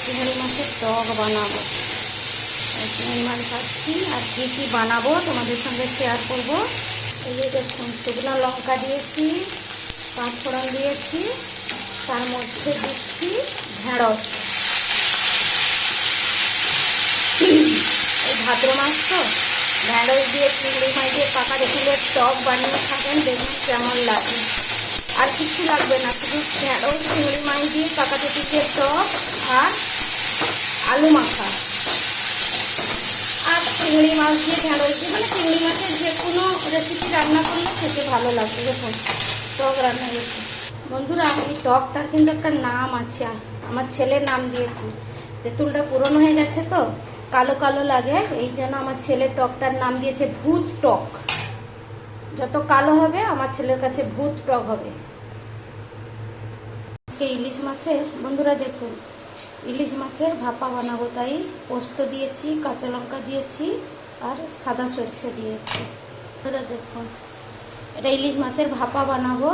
চিংড়ি মাছের টক বানাবো। চিংড়ি মাছ ভাজছি আর কী কী বানাবো তোমাদের সঙ্গে শেয়ার করব। এই যে দেখুন, শুকনো লঙ্কা দিয়েছি, পাঁচ ফোড়ন দিয়েছি, তার মধ্যে দিচ্ছি ঢেঁড়স। এই ভাদ্র মাস তো, ঢেঁড়স দিয়ে চিংড়ি মাছ দিয়ে পাকা তেঁতুলের টক বানিয়ে খাবেন, দেখুন কেমন লাগে। আর কিছু লাগবে না, শুধু ঢেঁড়স চিংড়ি মাছ দিয়ে পাকা তেঁতুলের টক আর আলু মাখা আর চিংড়ি মাছ দিয়ে ঢেঁড়স দিয়ে, মানে চিংড়ি মাছের যে কোনো রেসিপি রান্না করলে খেতে ভালো লাগবে। দেখুন টক রান্না হয়েছে। বন্ধুরা, এই টকটার কিন্তু একটা নাম আছে, আমার ছেলের নাম দিয়েছি। তেঁতুলটা পুরনো হয়ে গেছে তো কালো কালো লাগে, এই জন্য আমার ছেলের টকটার নাম দিয়েছে ভূত টক। যত কালো হবে আমার ছেলের কাছে ভূত টক হবে। ইলিশ মাছের, বন্ধুরা দেখুন, ইলিশ মাছের ভাপা বানাবো, তাই পোস্ত দিয়েছি, কাঁচা লঙ্কা দিয়েছি আর সাদা সরষে দিয়েছি। বন্ধুরা দেখুন, এটা ইলিশ মাছের ভাপা বানাবো।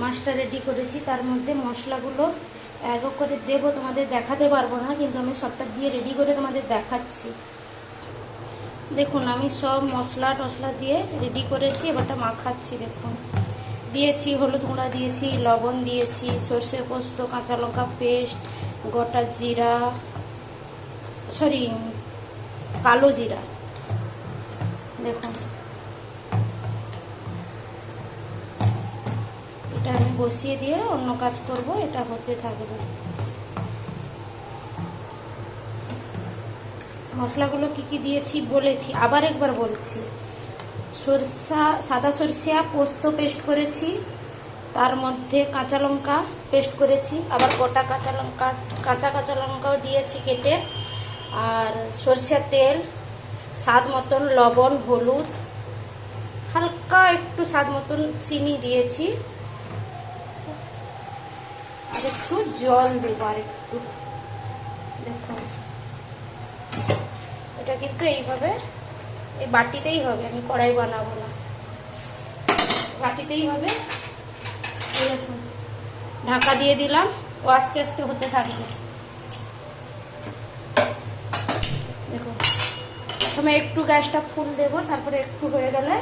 মাছটা রেডি করেছি, তার মধ্যে মশলাগুলো এক এক করে দেবো, তোমাদের দেখাতে পারবো না, কিন্তু আমি সবটা দিয়ে রেডি করে তোমাদের দেখাচ্ছি। দেখুন আমি সব মশলা টশলা দিয়ে রেডি করেছি, এবারটা মাখাচ্ছি। দেখুন দিয়েছি হলুদ গুঁড়া, দিয়েছি লবণ, দিয়েছি সর্ষে পোস্ত, কাঁচা লঙ্কা পেস্ট, গোটা জিরা, কালো জিরা। দেখুন এটা আমি বসিয়ে দিয়ে অন্য কাজ করব, এটা হতে থাকবে। মশলাগুলো কি কি দিয়েছি বলেছি, আবার একবার বলছি। সাদা সরষা পোস্ত পেস্ট করেছি, তার মধ্যে কাঁচা লঙ্কা পেস্ট করেছি, আবার গোটা কাঁচা লঙ্কাও দিয়েছি কেটে, আর সরষের তেল, স্বাদ মতন লবণ, হলুদ, হালকা একটু স্বাদ মতন চিনি দিয়েছি, আর একটু জল দেবো আর একটু। দেখুন এটা কিন্তু এইভাবে এই বাটিতেই হবে, আমি কড়াই বানাবো না, বাটিতেই হবে। দেখুন ঢাকা দিয়ে দিলাম, ও আস্তে আস্তে হতে থাকবে। দেখুন প্রথমে একটু গ্যাসটা ফুল দেবো, তারপরে একটু হয়ে গেলে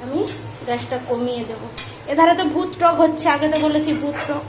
আমি গ্যাসটা কমিয়ে দেবো। এধারে তো ভূত টক হচ্ছে, আগে তো বলেছি ভূত টক।